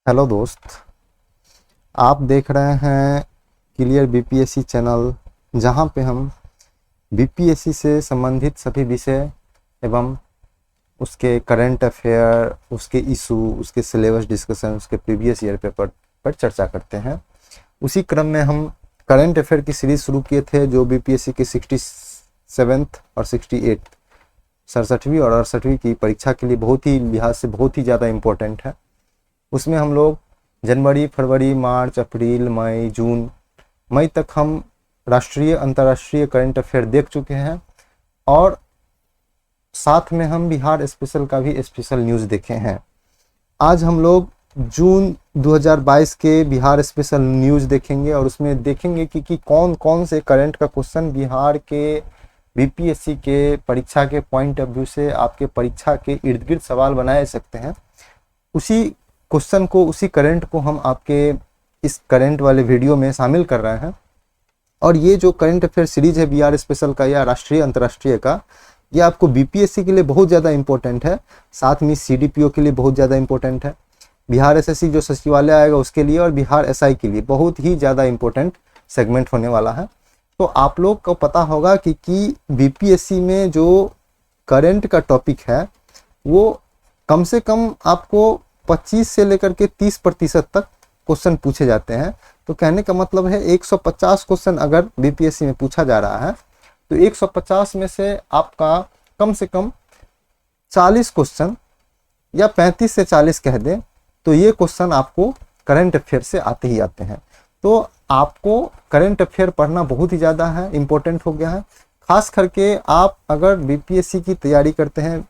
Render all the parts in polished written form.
Hello दोस्त, आप देख रहे हैं क्लियर बीपीएससी चैनल, जहां पे हम बीपीएससी से संबंधित सभी विषय एवं उसके करंट अफेयर, उसके इशू, उसके सिलेबस डिस्कशन, उसके प्रीवियस ईयर पेपर पर चर्चा करते हैं। उसी क्रम में हम करंट अफेयर की सीरीज शुरू किए थे, जो बीपीएससी की 67th और 68 67वीं और 68वीं की परीक्षा के लिए बहुत ही लिहाज से बहुत ही ज़्यादा इम्पोर्टेंट है। उसमें हम लोग जनवरी, फरवरी, मार्च, अप्रैल, मई, जून, मई तक हम राष्ट्रीय अंतर्राष्ट्रीय करंट अफेयर देख चुके हैं और साथ में हम बिहार स्पेशल का भी स्पेशल न्यूज़ देखे हैं। आज हम लोग जून 2022 के बिहार स्पेशल न्यूज़ देखेंगे और उसमें देखेंगे कि कौन कौन से करंट का क्वेश्चन बिहार के बीपीएससी के परीक्षा के पॉइंट ऑफ व्यू से आपके परीक्षा के इर्द गिर्द सवाल बनाए सकते हैं। उसी क्वेश्चन को, उसी करंट को हम आपके इस करंट वाले वीडियो में शामिल कर रहे हैं। और ये जो करंट अफेयर सीरीज है बिहार स्पेशल का या राष्ट्रीय अंतर्राष्ट्रीय का, ये आपको बीपीएससी के लिए बहुत ज़्यादा इंपॉर्टेंट है, साथ में सीडीपीओ के लिए बहुत ज़्यादा इंपॉर्टेंट है, बिहार एसएससी जो सचिवालय आएगा उसके लिए, और बिहार एसआई के लिए बहुत ही ज़्यादा इंपॉर्टेंट सेगमेंट होने वाला है। तो आप लोग को पता होगा कि बीपीएससी में जो करंट का टॉपिक है वो कम से कम आपको 25 से लेकर के 30% तक क्वेश्चन पूछे जाते हैं। तो कहने का मतलब है 150 क्वेश्चन अगर बीपीएससी में पूछा जा रहा है तो 150 में से आपका कम से कम 40 क्वेश्चन या 35 से 40 कह दें तो ये क्वेश्चन आपको करंट अफेयर से आते ही आते हैं। तो आपको करंट अफेयर पढ़ना बहुत ही ज़्यादा है, इम्पोर्टेंट हो गया है। खास करके आप अगर बीपीएससी की तैयारी करते हैं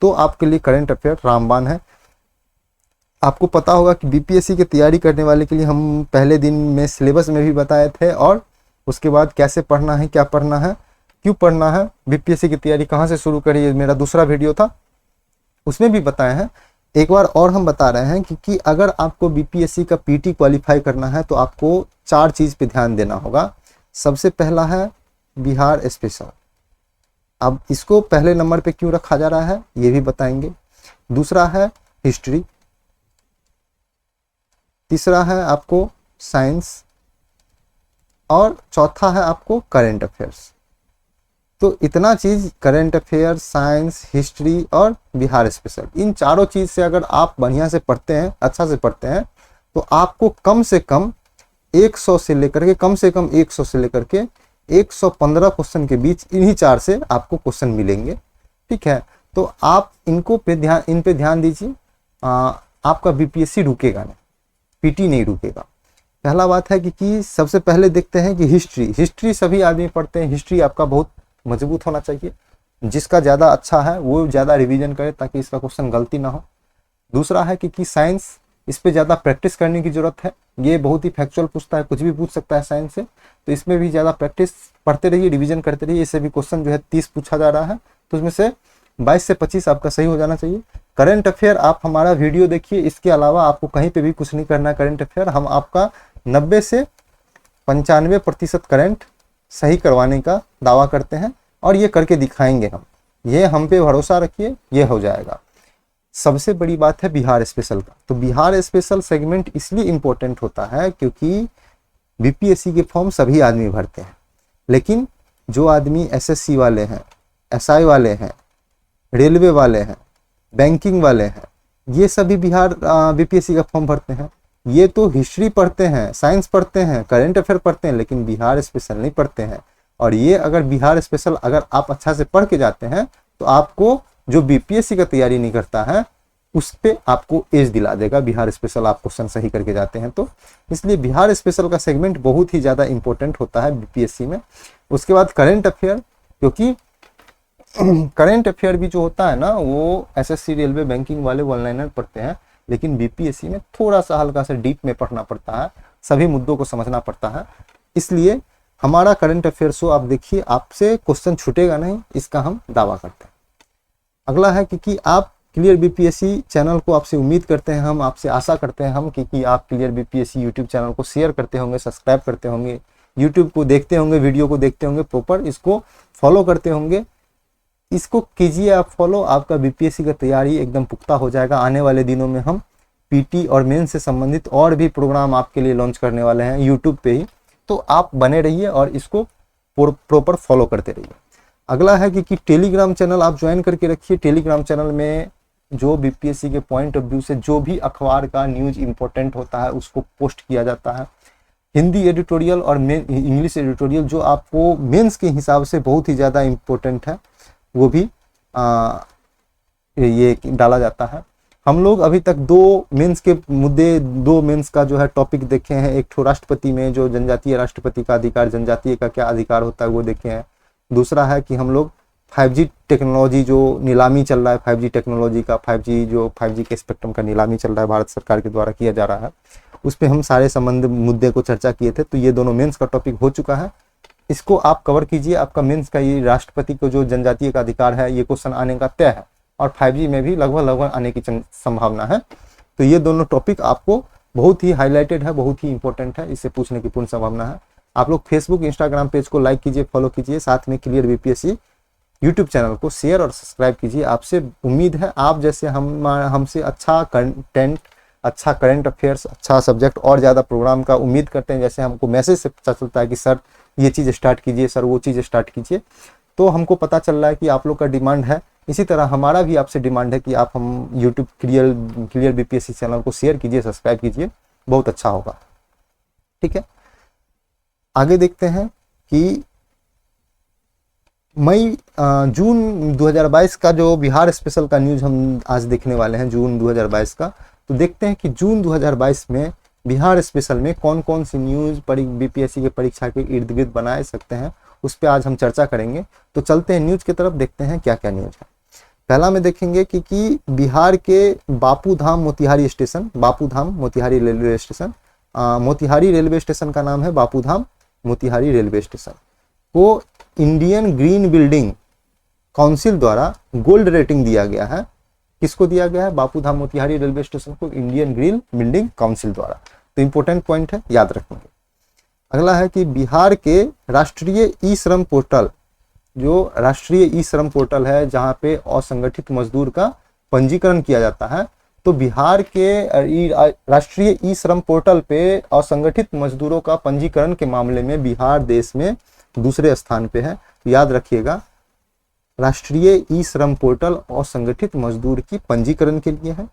तो आपके लिए करंट अफेयर रामबाण है। आपको पता होगा कि बीपीएससी की तैयारी करने वाले के लिए हम पहले दिन में सिलेबस में भी बताए थे, और उसके बाद कैसे पढ़ना है, क्या पढ़ना है, क्यों पढ़ना है, बीपीएससी की तैयारी कहाँ से शुरू करी, मेरा दूसरा वीडियो था उसमें भी बताए हैं। एक बार और हम बता रहे हैं कि अगर आपको बीपीएससी का पीटी क्वालिफाई करना है तो आपको 4 चीज़ पे ध्यान देना होगा। सबसे पहला है बिहार स्पेशल। अब इसको पहले नंबर पे क्यों रखा जा रहा है ये भी बताएंगे। दूसरा है हिस्ट्री, तीसरा है आपको साइंस, और चौथा है आपको करंट अफेयर्स। तो इतना चीज़, करंट अफेयर, साइंस, हिस्ट्री और बिहार स्पेशल, इन चारों चीज़ से अगर आप बढ़िया से पढ़ते हैं, अच्छा से पढ़ते हैं, तो आपको कम से कम 100 से लेकर के 115 क्वेश्चन के बीच इन्हीं 4 से आपको क्वेश्चन मिलेंगे। ठीक है, तो आप इन पे ध्यान दीजिए। आपका बीपीएससी रुकेगा नहीं, पीटी नहीं रुकेगा। पहला बात है कि सबसे पहले देखते हैं कि हिस्ट्री सभी आदमी पढ़ते हैं। हिस्ट्री आपका बहुत मजबूत होना चाहिए। जिसका ज़्यादा अच्छा है वो ज़्यादा रिवीजन करे ताकि इसका क्वेश्चन गलती ना हो। दूसरा है कि साइंस, इस पे ज़्यादा प्रैक्टिस करने की ज़रूरत है। ये बहुत ही फैक्चुअल पूछता है, कुछ भी पूछ सकता है साइंस से, तो इसमें भी ज़्यादा प्रैक्टिस पढ़ते रहिए, रिवीजन करते रहिए। इससे भी क्वेश्चन जो है 30 पूछा जा रहा है तो उसमें से 22 से 25 आपका सही हो जाना चाहिए। करंट अफेयर आप हमारा वीडियो देखिए, इसके अलावा आपको कहीं पे भी कुछ नहीं करना है। करंट अफेयर हम आपका 90 से 95% करंट सही करवाने का दावा करते हैं और ये करके दिखाएंगे हम। ये हम पे भरोसा रखिए, ये हो जाएगा। सबसे बड़ी बात है बिहार स्पेशल का। तो बिहार स्पेशल सेगमेंट इसलिए इम्पोर्टेंट होता है क्योंकि बीपीएससी के फॉर्म सभी आदमी भरते हैं, लेकिन जो आदमी एसएससी वाले हैं, एसआई वाले हैं, रेलवे वाले हैं, बैंकिंग वाले हैं, ये सभी बिहार बीपीएससी का फॉर्म भरते हैं। ये तो हिस्ट्री पढ़ते हैं, साइंस पढ़ते हैं, करंट अफेयर पढ़ते हैं, लेकिन बिहार स्पेशल नहीं पढ़ते हैं। और ये अगर बिहार स्पेशल अगर आप अच्छा से पढ़ के जाते हैं तो आपको जो बीपीएससी का तैयारी नहीं करता है उस पे आपको एज दिला देगा। बिहार स्पेशल आप क्वेश्चन सही करके जाते हैं तो इसलिए बिहार स्पेशल का सेगमेंट बहुत ही ज़्यादा इंपॉर्टेंट होता है बीपीएससी में। उसके बाद करंट अफेयर, क्योंकि करंट अफेयर भी जो होता है ना वो एसएससी, रेलवे, बैंकिंग वाले वन लाइनर पढ़ते हैं, लेकिन बीपीएससी में थोड़ा सा हल्का सा डीप में पढ़ना पड़ता है, सभी मुद्दों को समझना पड़ता है। इसलिए हमारा करंट अफेयर शो आप देखिए, आपसे क्वेश्चन छूटेगा नहीं, इसका हम दावा करते हैं। अगला है कि आप क्लियर बीपीएससी चैनल को आपसे उम्मीद करते हैं, हम आपसे आशा करते हैं हम कि आप क्लियर बीपीएससी यूट्यूब चैनल को शेयर करते होंगे, सब्सक्राइब करते होंगे, यूट्यूब को देखते होंगे, वीडियो को देखते होंगे, प्रॉपर इसको फॉलो करते होंगे। इसको कीजिए आप फॉलो, आपका बीपीएससी का तैयारी एकदम पुख्ता हो जाएगा। आने वाले दिनों में हम पीटी और मेन से संबंधित और भी प्रोग्राम आपके लिए लॉन्च करने वाले हैं यूट्यूब पे ही, तो आप बने रहिए और इसको प्रॉपर फॉलो करते रहिए। अगला है कि टेलीग्राम चैनल आप ज्वाइन करके रखिए। टेलीग्राम चैनल में जो बीपीएससी के पॉइंट ऑफ व्यू से जो भी अखबार का न्यूज़ इंपॉर्टेंट होता है उसको पोस्ट किया जाता है। हिंदी एडिटोरियल और इंग्लिश एडिटोरियल जो आपको मेंस के हिसाब से बहुत ही ज़्यादा इम्पोर्टेंट है वो भी ये डाला जाता है। हम लोग अभी तक दो मेंस का जो है टॉपिक देखे हैं। एक तो राष्ट्रपति में जो जनजातीय राष्ट्रपति का अधिकार, जनजातीय का क्या अधिकार होता है वो देखे हैं। दूसरा है कि हम लोग 5G टेक्नोलॉजी जो नीलामी चल रहा है, 5G टेक्नोलॉजी का 5G के स्पेक्ट्रम का नीलामी चल रहा है भारत सरकार के द्वारा किया जा रहा है, उस पर हम सारे संबंध मुद्दे को चर्चा किए थे। तो ये दोनों मेंस का टॉपिक हो चुका है, इसको आप कवर कीजिए। आपका मेंस का ये राष्ट्रपति को जो जनजातीय का अधिकार है ये क्वेश्चन आने का तय है और 5G में भी लगभग आने की संभावना है। तो ये दोनों टॉपिक आपको बहुत ही हाईलाइटेड है, बहुत ही इंपॉर्टेंट है, इससे पूछने की पूर्ण संभावना है। आप लोग फेसबुक इंस्टाग्राम पेज को लाइक कीजिए, फॉलो कीजिए, साथ में क्लियर बीपीएससी यूट्यूब चैनल को शेयर और सब्सक्राइब कीजिए। आपसे उम्मीद है आप जैसे हमसे अच्छा कंटेंट, अच्छा करंट अफेयर्स, अच्छा सब्जेक्ट और ज़्यादा प्रोग्राम का उम्मीद करते हैं। जैसे हमको मैसेज से पता चलता है कि सर ये चीज़ स्टार्ट कीजिए, सर वो चीज़ स्टार्ट कीजिए, तो हमको पता चल रहा है कि आप लोग का डिमांड है। इसी तरह हमारा भी आपसे डिमांड है कि आप हम यूट्यूब क्लियर बीपीएससी चैनल को शेयर कीजिए, सब्सक्राइब कीजिए, बहुत अच्छा होगा। ठीक है, आगे देखते हैं कि जून 2022 का जो बिहार स्पेशल का न्यूज़ हम आज देखने वाले हैं, जून 2022 का। तो देखते हैं कि जून 2022 में बिहार स्पेशल में कौन कौन सी न्यूज़ बीपीएससी के परीक्षा के इर्द गिर्द बनाए सकते हैं, उस पर आज हम चर्चा करेंगे। तो चलते हैं न्यूज़ की तरफ, देखते हैं क्या क्या न्यूज़ है। पहला में देखेंगे कि बिहार के Bapudham Motihari station, Bapudham Motihari railway station, Motihari railway station का नाम है बापूधाम मोतिहारी रेलवे स्टेशन को इंडियन ग्रीन बिल्डिंग काउंसिल द्वारा गोल्ड रेटिंग दिया गया है। किसको दिया गया है? बापूधाम मोतिहारी रेलवे स्टेशन को इंडियन ग्रीन बिल्डिंग काउंसिल द्वारा। तो इंपॉर्टेंट पॉइंट है, याद रखेंगे। अगला है कि बिहार के राष्ट्रीय ई श्रम पोर्टल, जो राष्ट्रीय ई श्रम पोर्टल है जहाँ पे असंगठित मजदूर का पंजीकरण किया जाता है, तो बिहार के राष्ट्रीय ई श्रम पोर्टल पे असंगठित मजदूरों का पंजीकरण के मामले में बिहार देश में दूसरे स्थान पे है। तो याद रखिएगा, राष्ट्रीय ई श्रम पोर्टल असंगठित मजदूर की पंजीकरण के लिए है।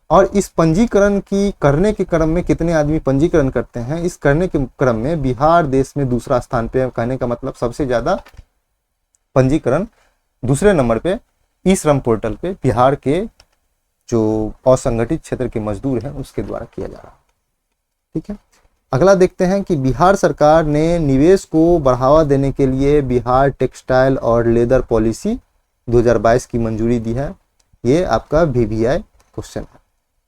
और इस पंजीकरण की करने के क्रम में कितने आदमी पंजीकरण करते हैं, इस करने के क्रम में बिहार देश में दूसरा स्थान पे है। कहने का मतलब सबसे ज्यादा पंजीकरण दूसरे नंबर पे ई श्रम पोर्टल पे बिहार के जो असंगठित क्षेत्र के मजदूर हैं उसके द्वारा किया जा रहा है। ठीक है, अगला देखते हैं कि बिहार सरकार ने निवेश को बढ़ावा देने के लिए बिहार टेक्सटाइल और लेदर पॉलिसी 2022 की मंजूरी दी है। ये आपका VVI क्वेश्चन है,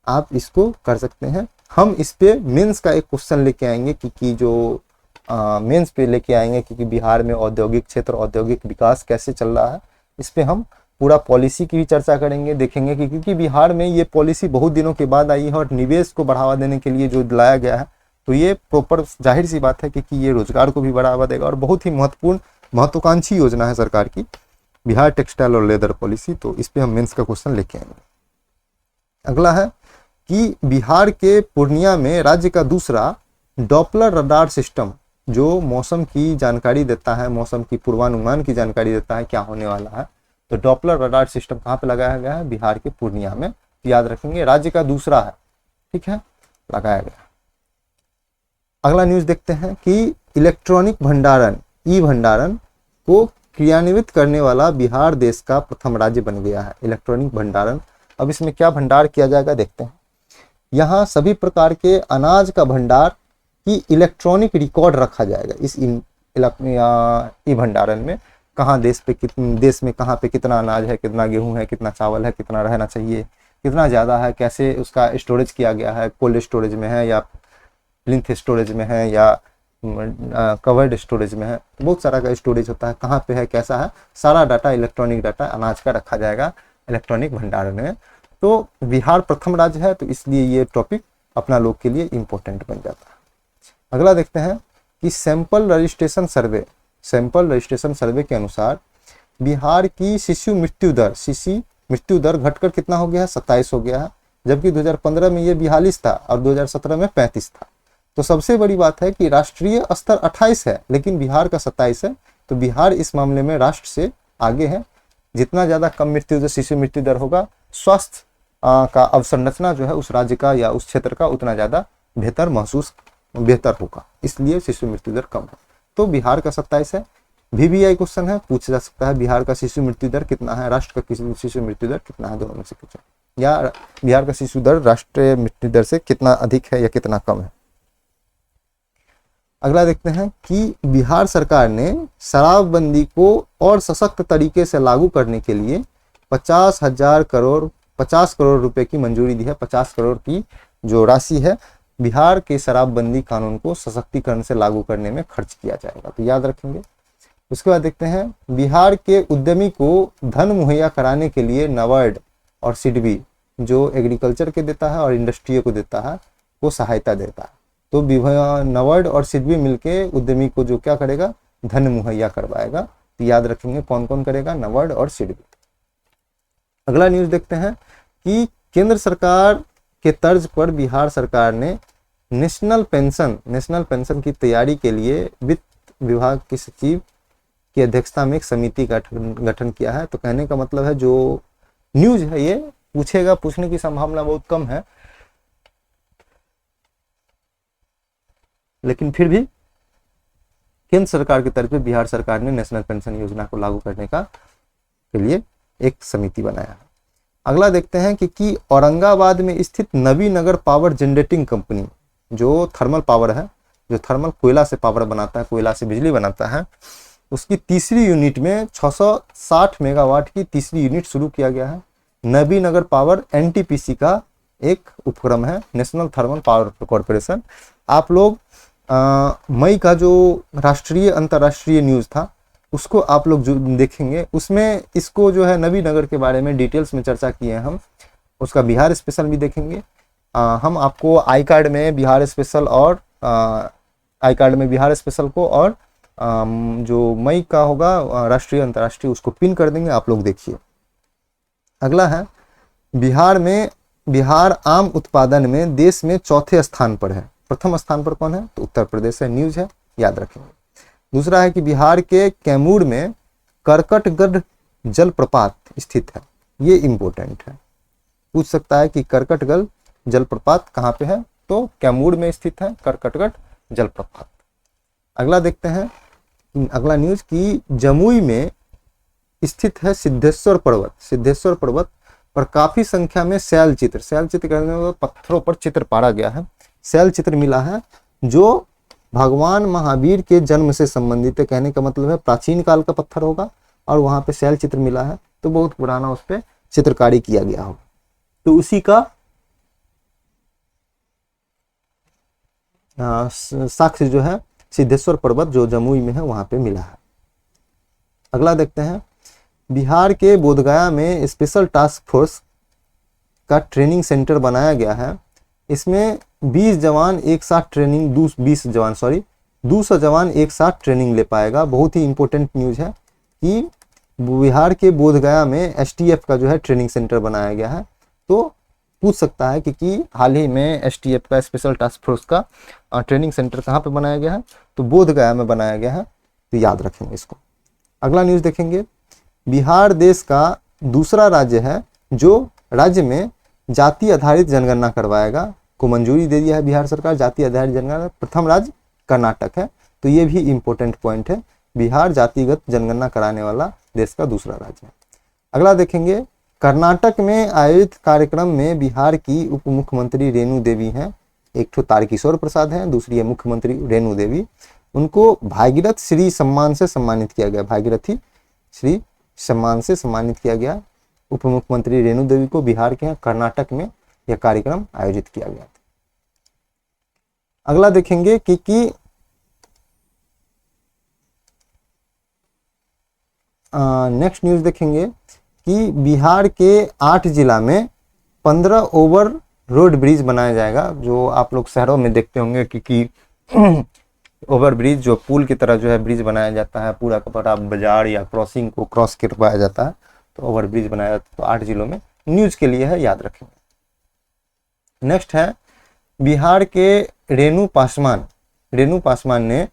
आप इसको कर सकते हैं। हम इस पे मेंस का एक क्वेश्चन लेके आएंगे कि जो मेंस पे लेके आएंगे कि बिहार में औद्योगिक क्षेत्र, औद्योगिक विकास कैसे चल रहा है। इस पे हम पूरा पॉलिसी की भी चर्चा करेंगे, देखेंगे कि क्योंकि बिहार में ये पॉलिसी बहुत दिनों के बाद आई है और निवेश को बढ़ावा देने के लिए जो लाया गया है, तो ये प्रॉपर जाहिर सी बात है कि ये रोजगार को भी बढ़ावा देगा और बहुत ही महत्वपूर्ण महत्वाकांक्षी योजना है सरकार की बिहार टेक्सटाइल और लेदर पॉलिसी। तो इस पे हम मेंस का क्वेश्चन लेके आएंगे। अगला है कि बिहार के पूर्णिया में राज्य का दूसरा डॉपलर रडार सिस्टम जो मौसम की जानकारी देता है, मौसम की पूर्वानुमान की जानकारी देता है क्या होने वाला है, तो डॉपलर रडार सिस्टम कहाँ पे लगाया गया है? बिहार के पूर्णिया में। याद रखेंगे, राज्य का दूसरा है, ठीक है, लगाया गया। अगला न्यूज देखते हैं कि इलेक्ट्रॉनिक भंडारण, ई भंडारण को क्रियान्वित करने वाला बिहार देश का प्रथम राज्य बन गया है। इलेक्ट्रॉनिक भंडारण, अब इसमें क्या भंडार किया जाएगा देखते हैं। यहाँ सभी प्रकार के अनाज का भंडार की इलेक्ट्रॉनिक रिकॉर्ड रखा जाएगा। इस ई भंडारण में कहाँ देश में कहाँ पे कितना अनाज है, कितना गेहूं है, कितना चावल है, कितना रहना चाहिए, कितना ज़्यादा है, कैसे उसका स्टोरेज किया गया है, कोल्ड स्टोरेज में है या प्लिंथ स्टोरेज में है या कवर्ड स्टोरेज में है, बहुत सारा का स्टोरेज होता है, कहाँ पे है, कैसा है, सारा डाटा, इलेक्ट्रॉनिक डाटा अनाज का रखा जाएगा इलेक्ट्रॉनिक भंडारण में। तो बिहार प्रथम राज्य है, तो इसलिए ये टॉपिक अपना लोग के लिए इम्पोर्टेंट बन जाता है। अगला देखते हैं कि सैंपल रजिस्ट्रेशन सर्वे के अनुसार बिहार की शिशु मृत्यु दर घटकर कितना हो गया है? 27 हो गया है, जबकि 2015 में ये 42 था और 2017 में 35 था। तो सबसे बड़ी बात है कि राष्ट्रीय स्तर 28 है लेकिन बिहार का 27 है। तो बिहार इस मामले में राष्ट्र से आगे है। जितना ज़्यादा कम मृत्यु दर, शिशु मृत्यु दर होगा, स्वास्थ्य का अवसंरचना जो है उस राज्य का या उस क्षेत्र का उतना ज़्यादा बेहतर होगा, इसलिए शिशु मृत्यु दर कम है। तो बिहार का 27 है। VVI क्वेश्चन है, पूछा जा सकता है बिहार का शिशु मृत्यु दर कितना है, राष्ट्र का शिशु मृत्यु दर कितना है, दोनों में से पूछा, या बिहार का शिशु दर राष्ट्रीय मृत्यु दर से कितना अधिक है या कितना कम है। अगला देखते हैं कि बिहार सरकार ने शराबबंदी को और सशक्त तरीके से लागू करने के लिए 50 करोड़ रुपए की मंजूरी दी है। 50 करोड़ की जो राशि है बिहार के शराबबंदी कानून को सशक्तिकरण से लागू करने में खर्च किया जाएगा, तो याद रखेंगे। उसके बाद देखते हैं बिहार के उद्यमी को धन मुहैया कराने के लिए नाबार्ड और सिडबी जो एग्रीकल्चर के देता है और इंडस्ट्री को देता है वो सहायता देता है। तो नाबार्ड और सिडबी मिलके उद्यमी को जो क्या करेगा, धन मुहैया करवाएगा। तो याद रखेंगे कौन कौन करेगा, नाबार्ड और सिडबी। अगला न्यूज देखते हैं कि केंद्र सरकार के तर्ज पर बिहार सरकार ने नेशनल पेंशन की तैयारी के लिए वित्त विभाग के सचिव की अध्यक्षता में एक समिति का गठन किया है। तो कहने का मतलब है जो न्यूज है ये पूछने की संभावना बहुत कम है, लेकिन फिर भी केंद्र सरकार की तरफ से बिहार सरकार ने नेशनल पेंशन योजना को लागू करने के लिए एक समिति बनाया है। अगला देखते हैं कि औरंगाबाद में स्थित नवीनगर पावर जनरेटिंग कंपनी जो थर्मल पावर है, जो थर्मल कोयला से पावर बनाता है, कोयला से बिजली बनाता है, उसकी तीसरी यूनिट में 660 मेगावाट की तीसरी यूनिट शुरू किया गया है। नवीनगर पावर NTPC का एक उपक्रम है, नेशनल थर्मल पावर कॉरपोरेशन। आप लोग मई का जो राष्ट्रीय अंतर्राष्ट्रीय न्यूज़ था उसको आप लोग जो देखेंगे उसमें इसको जो है नवीनगर के बारे में डिटेल्स में चर्चा किए हैं हम, उसका बिहार स्पेशल भी देखेंगे। हम आपको आई कार्ड में बिहार स्पेशल को और जो मई का होगा राष्ट्रीय अंतर्राष्ट्रीय उसको पिन कर देंगे, आप लोग देखिए। अगला है बिहार आम उत्पादन में देश में चौथे स्थान पर है। प्रथम स्थान पर कौन है, तो उत्तर प्रदेश है, न्यूज़ है, याद रखेंगे। दूसरा है कि बिहार के कैमूर में करकटगढ़ जलप्रपात स्थित है, ये इंपॉर्टेंट है, पूछ सकता है कि करकटगढ़ जलप्रपात कहाँ पे है, तो कैमूर में स्थित है करकटगढ़ जलप्रपात। अगला देखते हैं अगला न्यूज कि जमुई में स्थित है सिद्धेश्वर पर्वत पर काफी संख्या में शैल चित्र कहने में पत्थरों पर चित्र पाड़ा गया है, शैल चित्र मिला है जो भगवान महावीर के जन्म से संबंधित है। कहने का मतलब है प्राचीन काल का पत्थर होगा और वहां पे शैल चित्र मिला है, तो बहुत पुराना उस पर चित्रकारी किया गया होगा। तो उसी का साक्ष्य जो है सिद्धेश्वर पर्वत जो जमुई में है वहां पे मिला है। अगला देखते हैं बिहार के बोधगया में स्पेशल टास्क फोर्स का ट्रेनिंग सेंटर बनाया गया है। इसमें 200 जवान एक साथ ट्रेनिंग ले पाएगा। बहुत ही इंपॉर्टेंट न्यूज है कि बिहार के बोधगया में STF का जो है ट्रेनिंग सेंटर बनाया गया है। तो पूछ सकता है कि हाल ही में STF का स्पेशल टास्क फोर्स का ट्रेनिंग सेंटर कहाँ पे बनाया गया है, तो बोधगया में बनाया गया है, तो याद रखेंगे इसको। अगला न्यूज देखेंगे बिहार देश का दूसरा राज्य है जो राज्य में जाति आधारित जनगणना करवाएगा, को मंजूरी दे दिया है बिहार सरकार जाति आधारित जनगणना। प्रथम राज्य कर्नाटक है, तो ये भी इंपॉर्टेंट पॉइंट है, बिहार जातिगत जनगणना कराने वाला देश का दूसरा राज्य है। अगला देखेंगे कर्नाटक में आयोजित कार्यक्रम में बिहार की उप मुख्यमंत्री रेणु देवी हैं, एक तो तारकिशोर प्रसाद हैं, दूसरी है मुख्यमंत्री रेणु देवी। उनको भागीरथ श्री सम्मान से सम्मानित किया गया, भागीरथी श्री सम्मान से सम्मानित किया गया। उप मुख्यमंत्री रेणु देवी को बिहार के कर्नाटक में यह कार्यक्रम आयोजित किया गया था। अगला देखेंगे कि नेक्स्ट न्यूज देखेंगे कि बिहार के 8 जिला में 15 ओवर रोड ब्रिज बनाया जाएगा। जो आप लोग शहरों में देखते होंगे कि ओवर ब्रिज जो पुल की तरह जो है ब्रिज बनाया जाता है, पूरा का पूरा बाजार या क्रॉसिंग को क्रॉस करवाया जाता है, तो ओवर ब्रिज बनाया जाता है। तो 8 जिलों में न्यूज के लिए है, याद रखेंगे। नेक्स्ट है बिहार के रेणु पासवान ने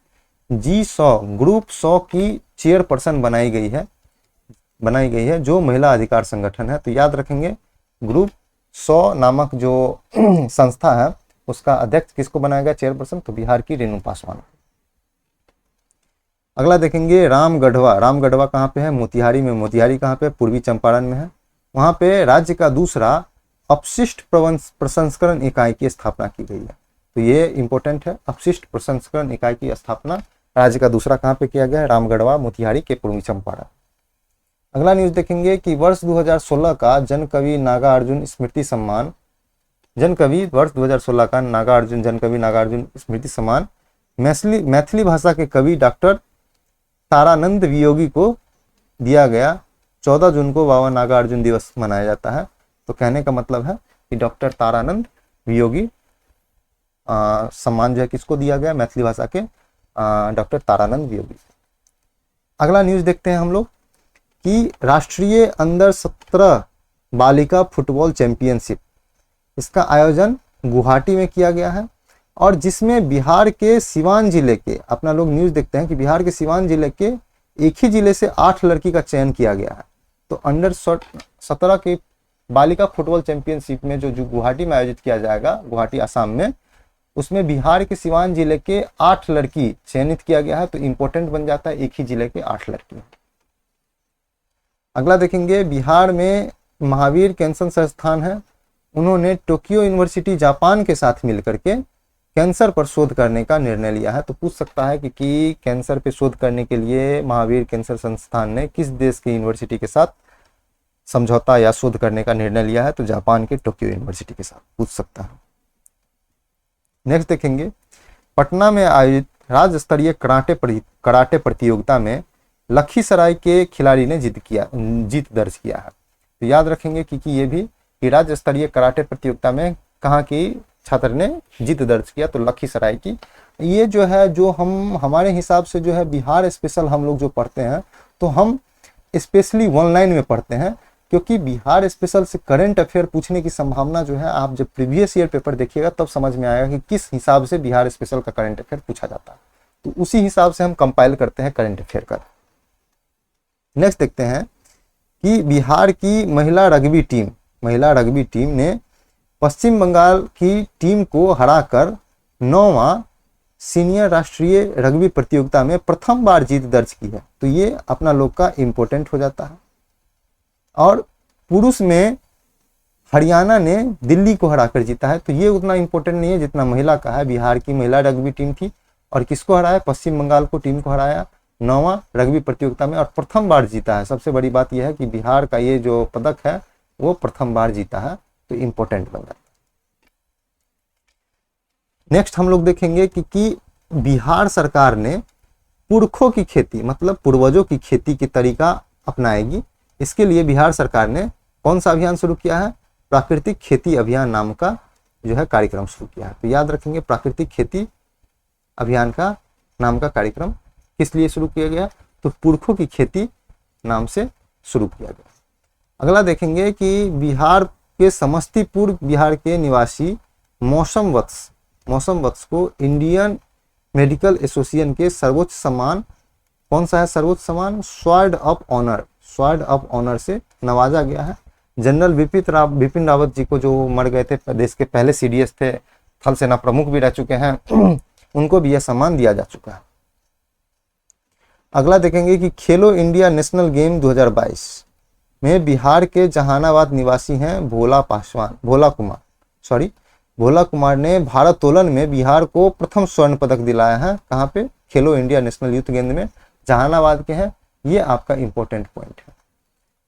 G100 ग्रुप 100 की चेयरपर्सन बनाई गई है जो महिला अधिकार संगठन है। तो याद रखेंगे ग्रुप 100 नामक जो संस्था है उसका अध्यक्ष किसको बनाया गया चेयरपर्सन, तो बिहार की रेणु पासवान। अगला देखेंगे रामगढ़वा कहाँ पे है, मोतिहारी में। मोतिहारी कहाँ पे, पूर्वी चंपारण में है। वहाँ पे राज्य का दूसरा अपशिष्ट प्रसंस्करण इकाई की स्थापना की गई है। तो ये इंपॉर्टेंट है, अपशिष्ट प्रसंस्करण इकाई की स्थापना राज्य का दूसरा कहाँ पे किया गया है, रामगढ़वा मोतिहारी के पूर्वी चंपारण। अगला न्यूज देखेंगे कि वर्ष 2016 का जनकवि नागार्जुन स्मृति सम्मान मैथिली भाषा के कवि डॉक्टर तारानंद वियोगी को दिया गया। 14 जून को बाबा नागार्जुन दिवस मनाया जाता है। तो कहने का मतलब है कि डॉक्टर तारानंद वियोगी सम्मान जो है किसको दिया गया, मैथिली भाषा के डॉक्टर तारानंद वियोगी। अगला न्यूज देखते हैं हम लोग कि राष्ट्रीय अंडर 17 बालिका फुटबॉल चैंपियनशिप, इसका आयोजन गुवाहाटी में किया गया है और जिसमें बिहार के सिवान जिले के, अपना लोग न्यूज देखते हैं कि बिहार के सिवान जिले के एक ही जिले से 8 लड़की का चयन किया गया है। तो अंडर 17 के बालिका फुटबॉल चैंपियनशिप में जो गुवाहाटी में आयोजित किया जाएगा, गुवाहाटी असम में, उसमें बिहार के सिवान जिले के 8 लड़की चयनित किया गया है। तो इंपॉर्टेंट बन जाता है एक ही जिले के 8 लड़की। अगला देखेंगे बिहार में महावीर कैंसर संस्थान है, उन्होंने टोक्यो यूनिवर्सिटी जापान के साथ मिलकर के कैंसर पर शोध करने का निर्णय लिया है। तो पूछ सकता है कि कैंसर पे शोध करने के लिए महावीर कैंसर संस्थान ने किस देश की यूनिवर्सिटी के साथ समझौता या शोध करने का निर्णय लिया है, तो जापान के टोक्यो यूनिवर्सिटी के साथ पूछ सकता है। नेक्स्ट देखेंगे पटना में आयोजित राज्य स्तरीय कराटे प्रतियोगिता में लखीसराय के खिलाड़ी ने जीत दर्ज किया है। तो याद रखेंगे कि ये भी कि राज्य स्तरीय कराटे प्रतियोगिता में कहाँ की छात्र ने जीत दर्ज किया, तो लखीसराय की। ये जो है जो हमारे हिसाब से जो है बिहार स्पेशल हम लोग जो पढ़ते हैं तो हम स्पेशली 1 लाइन में पढ़ते हैं, क्योंकि बिहार स्पेशल से करंट अफेयर पूछने की संभावना जो है, आप जब प्रीवियस ईयर पेपर देखिएगा तब समझ में आएगा कि किस हिसाब से बिहार स्पेशल का करंट अफेयर पूछा जाता है। तो उसी हिसाब से हम कंपाइल करते हैं करंट अफेयर का। नेक्स्ट देखते हैं कि बिहार की महिला रग्बी टीम ने पश्चिम बंगाल की टीम को हराकर 9वां सीनियर राष्ट्रीय रग्बी प्रतियोगिता में प्रथम बार जीत दर्ज की है। तो ये अपना लोग का इंपॉर्टेंट हो जाता है। और पुरुष में हरियाणा ने दिल्ली को हराकर जीता है। तो ये उतना इंपॉर्टेंट नहीं है जितना महिला का है। बिहार की महिला रग्बी टीम थी और किसको हराया, पश्चिम बंगाल को टीम को हराया 9वां रग्बी प्रतियोगिता में और प्रथम बार जीता है। सबसे बड़ी बात यह है कि बिहार का ये जो पदक है वो प्रथम बार जीता है, तो इंपॉर्टेंट बन जाता है। नेक्स्ट हम लोग देखेंगे कि बिहार सरकार ने पुरखों की खेती मतलब पूर्वजों की खेती की तरीका अपनाएगी। इसके लिए बिहार सरकार ने कौन सा अभियान शुरू किया है, प्राकृतिक खेती अभियान नाम का जो है कार्यक्रम शुरू किया है। तो याद रखेंगे प्राकृतिक खेती अभियान का नाम का कार्यक्रम किस लिए शुरू किया गया, तो पुरखों की खेती नाम से शुरू किया गया। अगला देखेंगे कि बिहार के समस्तीपुर बिहार के निवासी मौसम वत्स को इंडियन मेडिकल एसोसिएशन के सर्वोच्च सम्मान कौन सा है, सर्वोच्च सम्मान स्वॉर्ड ऑफ ऑनर से नवाजा गया है। जनरल बिपिन रावत जी को जो मर गए थे, देश के पहले CDS थे, थल सेना प्रमुख भी रह चुके हैं, उनको भी यह सम्मान दिया जा चुका है। अगला देखेंगे कि खेलो इंडिया नेशनल गेम 2022 में बिहार के जहानाबाद निवासी हैं भोला कुमार ने भारोत्तोलन में बिहार को प्रथम स्वर्ण पदक दिलाया है। कहाँ पे, खेलो इंडिया नेशनल यूथ गेम में, जहानाबाद के हैं। ये आपका इंपॉर्टेंट पॉइंट है।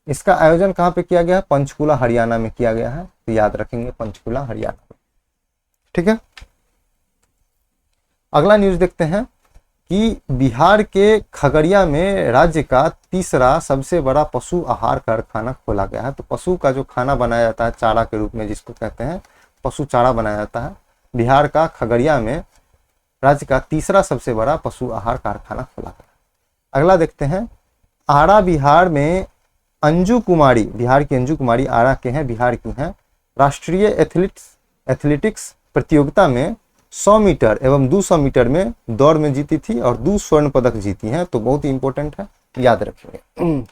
इसका आयोजन कहाँ पे किया गया है, पंचकुला हरियाणा में किया गया है। तो याद रखेंगे पंचकुला हरियाणा में, ठीक है। अगला न्यूज देखते हैं कि बिहार के खगड़िया में राज्य का तीसरा सबसे बड़ा पशु आहार कारखाना खोला गया है। तो पशु का जो खाना बनाया जाता है चारा के रूप में, जिसको कहते हैं पशु चारा बनाया जाता है, बिहार का खगड़िया में राज्य का तीसरा सबसे बड़ा पशु आहार कारखाना खोला गया। अगला देखते हैं आरा बिहार में अंजू कुमारी, बिहार की अंजू कुमारी आरा के हैं, बिहार की हैं, राष्ट्रीय एथलेटिक्स प्रतियोगिता में 100 मीटर एवं 200 मीटर में दौड़ में जीती थी और 2 स्वर्ण पदक जीती हैं, तो बहुत ही इंपॉर्टेंट है, याद रखेंगे।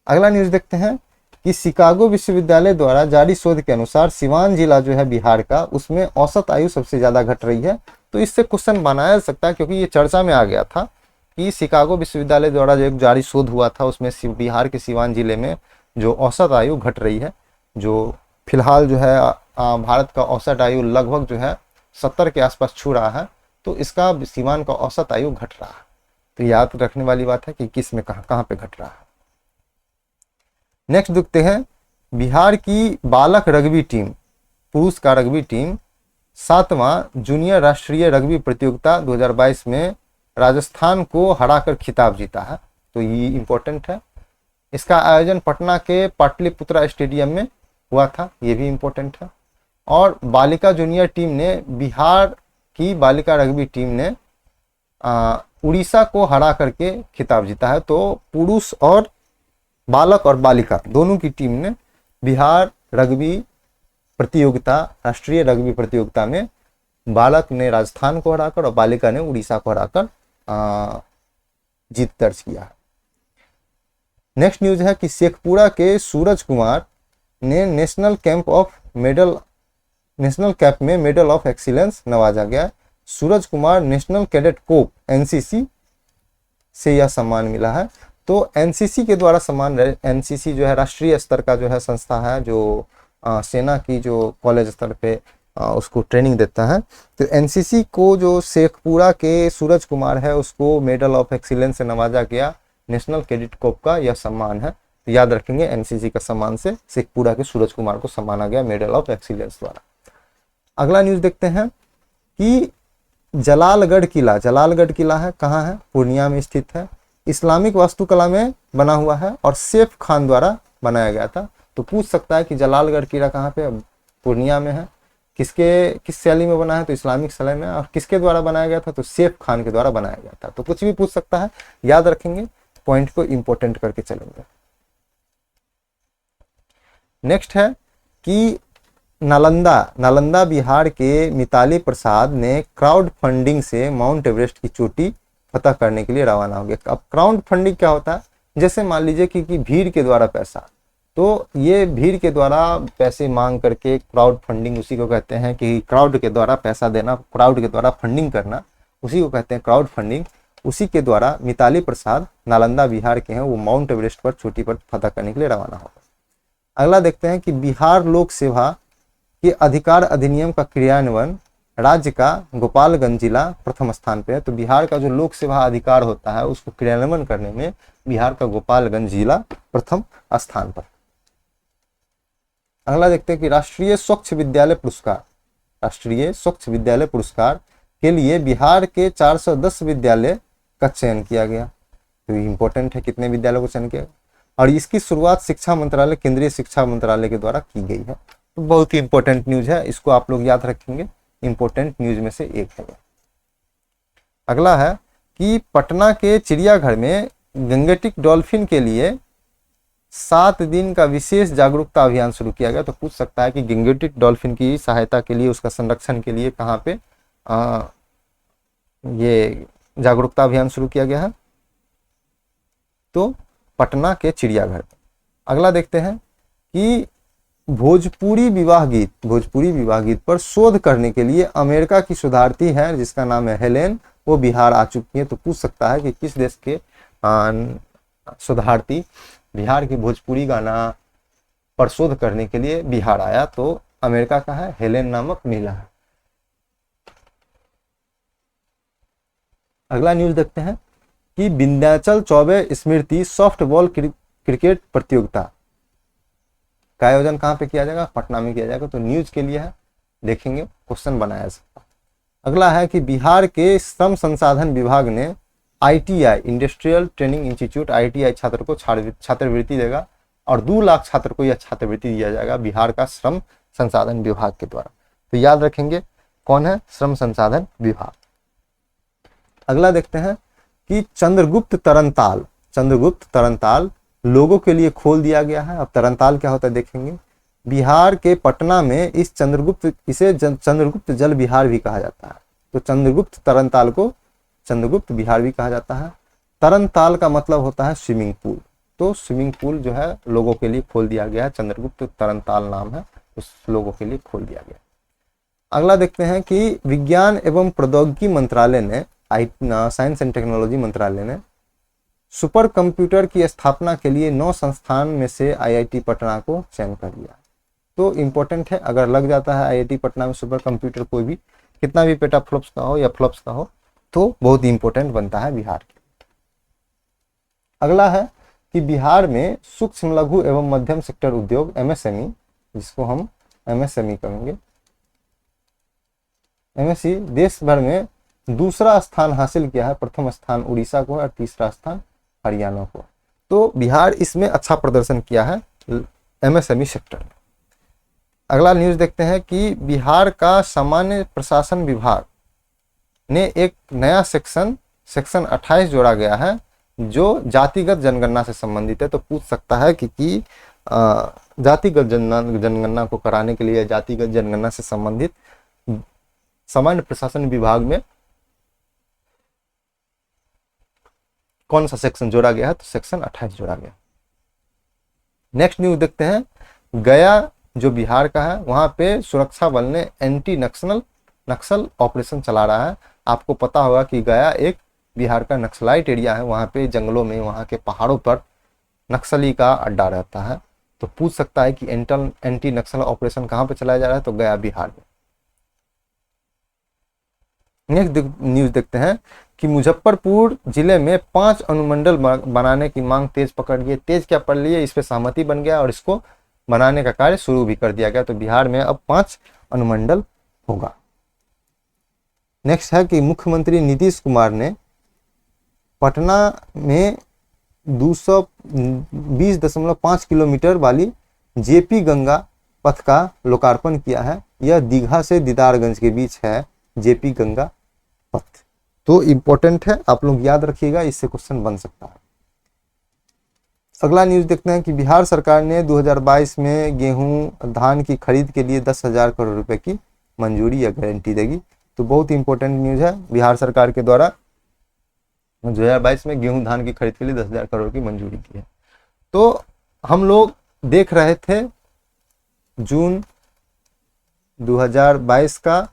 अगला न्यूज देखते हैं कि शिकागो विश्वविद्यालय द्वारा जारी शोध के अनुसार सिवान जिला जो है बिहार का, उसमें औसत आयु सबसे ज्यादा घट रही है। तो इससे क्वेश्चन बनाया जा सकता है, क्योंकि ये चर्चा में आ गया था कि शिकागो विश्वविद्यालय द्वारा जो एक जारी शोध हुआ था उसमें बिहार के सिवान जिले में जो औसत आयु घट रही है, जो फिलहाल जो है भारत का औसत आयु लगभग जो है 70 के आसपास छू रहा है, तो इसका सिवान का औसत आयु घट रहा है। तो याद रखने वाली बात है कि किस में कहाँ पे घट रहा है। नेक्स्ट देखते हैं, बिहार की बालक रग्बी टीम, पुरुष का रग्बी टीम 7वां जूनियर राष्ट्रीय रग्बी प्रतियोगिता 2022 में राजस्थान को हराकर खिताब जीता है। तो ये इंपॉर्टेंट है। इसका आयोजन पटना के पाटलिपुत्रा स्टेडियम में हुआ था, ये भी इंपॉर्टेंट है। और बालिका जूनियर टीम ने, बिहार की बालिका रग्बी टीम ने उड़ीसा को हरा करके खिताब जीता है। तो पुरुष और बालक और बालिका दोनों की टीम ने बिहार रग्बी प्रतियोगिता, राष्ट्रीय रग्बी प्रतियोगिता में बालक ने राजस्थान को हराकर और बालिका ने उड़ीसा को हराकर जीत दर्ज किया है। नेक्स्ट न्यूज है कि शेखपुरा के सूरज कुमार ने नेशनल कैंप में मेडल ऑफ एक्सीलेंस नवाजा गया। सूरज कुमार नेशनल कैडेट कोप एनसीसी से यह सम्मान मिला है। तो एनसीसी के द्वारा सम्मान, एनसीसी जो है राष्ट्रीय स्तर का जो है संस्था है, जो सेना की जो कॉलेज स्तर पे उसको ट्रेनिंग देता है। तो एनसीसी को जो शेखपुरा के सूरज कुमार है उसको मेडल ऑफ एक्सीलेंस से नवाजा गया। नेशनल कैडेट कोप का यह सम्मान है, तो याद रखेंगे एनसीसी का सम्मान से शेखपुरा के सूरज कुमार को सम्माना गया मेडल ऑफ एक्सीलेंस द्वारा। अगला न्यूज देखते हैं कि जलालगढ़ किला है, कहाँ है? पूर्णिया में स्थित है। इस्लामिक वास्तुकला में बना हुआ है और सैफ खान द्वारा बनाया गया था। तो पूछ सकता है कि जलालगढ़ किला कहाँ पे? पूर्णिया में है। किस शैली में बना है? तो इस्लामिक शैली में। और किसके द्वारा बनाया गया था? तो सैफ खान के द्वारा बनाया गया था। तो कुछ भी पूछ सकता है, याद रखेंगे, पॉइंट को इंपॉर्टेंट करके चलेंगे। नेक्स्ट है कि नालंदा बिहार के मिताली प्रसाद ने क्राउड फंडिंग से माउंट एवरेस्ट की चोटी फतह करने के लिए रवाना हो गया। अब क्राउड फंडिंग क्या होता है? जैसे मान लीजिए कि भीड़ के द्वारा पैसा, तो ये भीड़ के द्वारा पैसे मांग करके क्राउड फंडिंग उसी को कहते हैं कि क्राउड के द्वारा पैसा देना, क्राउड के द्वारा फंडिंग करना, उसी को कहते हैं क्राउड फंडिंग। उसी के द्वारा मिताली प्रसाद नालंदा बिहार के हैं, वो माउंट एवरेस्ट पर चोटी पर फतह करने के लिए रवाना होगा। अगला देखते हैं कि बिहार लोक सेवा के अधिकार अधिनियम का क्रियान्वयन राज्य का गोपालगंज जिला प्रथम स्थान पे है। तो बिहार का जो लोक सेवा अधिकार होता है उसको क्रियान्वयन करने में बिहार का गोपालगंज जिला प्रथम स्थान पर। अगला देखते हैं कि राष्ट्रीय स्वच्छ विद्यालय पुरस्कार के लिए बिहार के 410 विद्यालय का चयन किया गया। तो इंपॉर्टेंट है, कितने विद्यालयों को चयन किया, और इसकी शुरुआत शिक्षा मंत्रालय, केंद्रीय शिक्षा मंत्रालय के द्वारा की गई है। तो बहुत ही इंपॉर्टेंट न्यूज है, इसको आप लोग याद रखेंगे, इंपॉर्टेंट न्यूज में से एक है। अगला है कि पटना के चिड़ियाघर में गंगेटिक डॉल्फिन के लिए 7 दिन का विशेष जागरूकता अभियान शुरू किया गया। तो पूछ सकता है कि गंगेटिक डॉल्फिन की सहायता के लिए, उसका संरक्षण के लिए कहाँ पे ये जागरूकता अभियान शुरू किया गया है? तो पटना के चिड़ियाघर। अगला देखते हैं कि भोजपुरी विवाह गीत पर शोध करने के लिए अमेरिका की शोधार्थी है जिसका नाम है हेलेन, वो बिहार आ चुकी है। तो पूछ सकता है कि किस देश के शोधार्थी बिहार की भोजपुरी गाना पर शोध करने के लिए बिहार आया? तो अमेरिका का है, हेलेन नामक महिला है। अगला न्यूज देखते हैं कि विंध्याचल चौबे स्मृति सॉफ्टबॉल क्रिकेट प्रतियोगिता का आयोजन कहाँ पे किया जाएगा? पटना में किया जाएगा। तो न्यूज के लिए है, देखेंगे, क्वेश्चन बनाया सकता। अगला है कि बिहार के श्रम संसाधन विभाग ने ITI industrial training institute ITI छात्र को छात्रवृत्ति देगा और 2 लाख छात्र को यह छात्रवृत्ति दिया जाएगा बिहार का श्रम संसाधन विभाग के द्वारा। तो याद रखेंगे कौन है? श्रम संसाधन विभाग। अगला देखते हैं कि चंद्रगुप्त तरनताल लोगों के लिए खोल दिया गया है। अब तरनताल क्या होता है देखेंगे। बिहार के पटना में इसे चंद्रगुप्त जल विहार भी कहा जाता है। तो चंद्रगुप्त तरनताल को चंद्रगुप्त विहार भी कहा जाता है। तरनताल का मतलब होता है स्विमिंग पूल। तो स्विमिंग पूल जो है लोगों के लिए खोल दिया गया है, चंद्रगुप्त तरनताल नाम है, उस लोगों के लिए खोल दिया गया। अगला देखते हैं कि विज्ञान एवं प्रौद्योगिकी मंत्रालय ने साइंस एंड टेक्नोलॉजी मंत्रालय ने सुपर कंप्यूटर की स्थापना के लिए 9 संस्थान में से आईआईटी पटना को चयन कर लिया। तो इम्पोर्टेंट है, अगर लग जाता है आईआईटी पटना में सुपर कंप्यूटर, कोई भी कितना भी पेटा फ्लॉप्स का हो या फ्लॉप्स का हो, तो बहुत इंपॉर्टेंट बनता है बिहार के। अगला है कि बिहार में सूक्ष्म लघु एवं मध्यम सेक्टर उद्योग एमएसएमई, जिसको हम एमएसएमई कहेंगे, एमएसई देश भर में दूसरा स्थान हासिल किया है। प्रथम स्थान उड़ीसा को और तीसरा स्थान हरियाणा को। तो बिहार इसमें अच्छा प्रदर्शन किया है एमएसएमई सेक्टर में। अगला न्यूज देखते हैं कि बिहार का सामान्य प्रशासन विभाग ने एक नया सेक्शन 28 जोड़ा गया है, जो जातिगत जनगणना से संबंधित है। तो पूछ सकता है कि जातिगत जनगणना को कराने के लिए जातिगत जनगणना से संबंधित सामान्य प्रशासन विभाग में कौन सा सेक्शन जोड़ा गया है? तो सेक्शन 28 जोड़ा गया। नेक्स्ट न्यूज देखते हैं, गया जो बिहार का है, वहां पे सुरक्षा बल ने एंटी नक्सल ऑपरेशन चला रहा है। आपको पता होगा कि गया एक बिहार का नक्सलाइट एरिया है, वहां पे जंगलों में, वहां के पहाड़ों पर नक्सली का अड्डा रहता है। तो पूछ सकता है कि एंटी नक्सल ऑपरेशन कहां पे चलाया जा रहा है? तो गया बिहार में। नेक्स्ट न्यूज देखते हैं कि मुजफ्फरपुर जिले में 5 अनुमंडल बनाने की मांग तेज पकड़ लिए। तेज क्या पड़ लिए? इस पे सहमति बन गया और इसको बनाने का कार्य शुरू भी कर दिया गया। तो बिहार में अब 5 अनुमंडल होगा। नेक्स्ट है कि मुख्यमंत्री नीतीश कुमार ने पटना में 220.5 किलोमीटर वाली जेपी गंगा पथ का लोकार्पण किया है। यह दीघा से दीदारगंज के बीच है जेपी गंगा पथ। तो इंपॉर्टेंट है, आप लोग याद रखिएगा, इससे क्वेश्चन बन सकता है। अगला न्यूज देखते हैं कि बिहार सरकार ने 2022 में गेहूं धान की खरीद के लिए 10,000 करोड़ रुपए की मंजूरी या गारंटी देगी। तो बहुत इंपॉर्टेंट न्यूज है, बिहार सरकार के द्वारा 2022 में गेहूं धान की खरीद के लिए 10,000 करोड़ की मंजूरी की है। तो हम लोग देख रहे थे जून 2022 का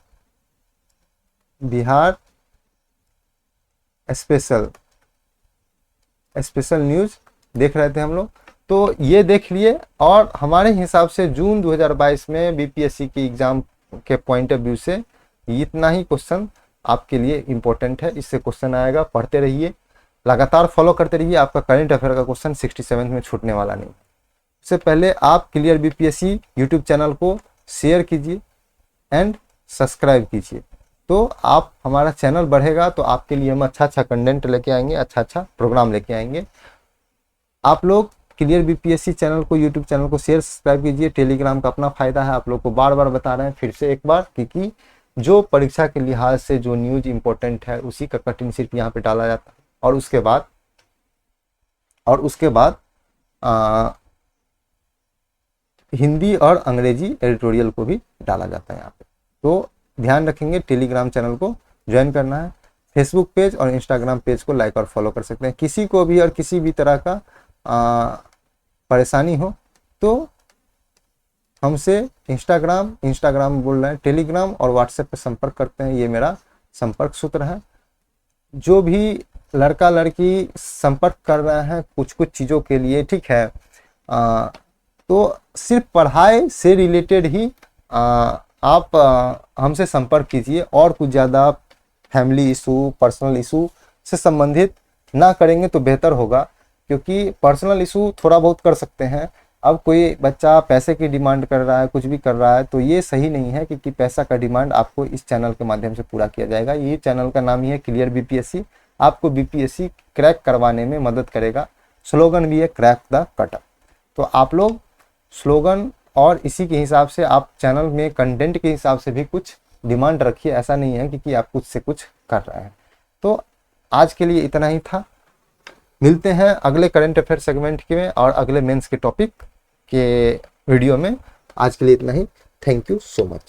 बिहार स्पेशल न्यूज देख रहे थे हम लोग। तो ये देख लिए, और हमारे हिसाब से जून 2022 में बीपीएससी की एग्जाम के पॉइंट ऑफ व्यू से इतना ही क्वेश्चन आपके लिए इंपॉर्टेंट है। इससे क्वेश्चन आएगा, पढ़ते रहिए, लगातार फॉलो करते रहिए, आपका करंट अफेयर का क्वेश्चन 67 में छूटने वाला नहीं। उससे पहले आप क्लियर बीपीएससी यूट्यूब चैनल को शेयर कीजिए एंड सब्सक्राइब कीजिए। तो आप, हमारा चैनल बढ़ेगा तो आपके लिए हम अच्छा कंटेंट लेके आएंगे, अच्छा प्रोग्राम लेके आएंगे। आप लोग क्लियर बीपीएससी चैनल को, यूट्यूब चैनल को शेयर सब्सक्राइब कीजिए। टेलीग्राम का अपना फायदा है, आप लोग को बार बार बता रहे हैं फिर से एक बार, क्योंकि जो परीक्षा के लिहाज से जो न्यूज इंपॉर्टेंट है उसी का कटिंग सिर्फ यहाँ पे डाला जाता है, और उसके बाद हिंदी और अंग्रेजी एडिटोरियल को भी डाला जाता है यहाँ पे। तो ध्यान रखेंगे, टेलीग्राम चैनल को ज्वाइन करना है। फेसबुक पेज और इंस्टाग्राम पेज को लाइक और फॉलो कर सकते हैं। किसी को भी और किसी भी तरह का परेशानी हो तो हमसे इंस्टाग्राम बोल रहे हैं, टेलीग्राम और व्हाट्सएप पे संपर्क करते हैं। ये मेरा संपर्क सूत्र है। जो भी लड़का लड़की संपर्क कर रहे हैं कुछ चीज़ों के लिए, ठीक है, तो सिर्फ पढ़ाई से रिलेटेड ही आप हमसे संपर्क कीजिए, और कुछ ज़्यादा फैमिली इशू, पर्सनल इशू से संबंधित ना करेंगे तो बेहतर होगा, क्योंकि पर्सनल इशू थोड़ा बहुत कर सकते हैं। अब कोई बच्चा पैसे की डिमांड कर रहा है, कुछ भी कर रहा है, तो ये सही नहीं है, क्योंकि पैसा का डिमांड आपको इस चैनल के माध्यम से पूरा किया जाएगा। ये चैनल का नाम ही है क्लियर बीपीएससी, आपको बीपीएससी क्रैक करवाने में मदद करेगा। स्लोगन भी है क्रैक द कट। तो आप लोग स्लोगन और इसी के हिसाब से आप चैनल में कंटेंट के हिसाब से भी कुछ डिमांड रखिए। ऐसा नहीं है क्योंकि आप कुछ से कुछ कर रहे हैं। तो आज के लिए इतना ही था, मिलते हैं अगले करंट अफेयर सेगमेंट के में और अगले मेंस के टॉपिक के वीडियो में। आज के लिए इतना ही। Thank you so much.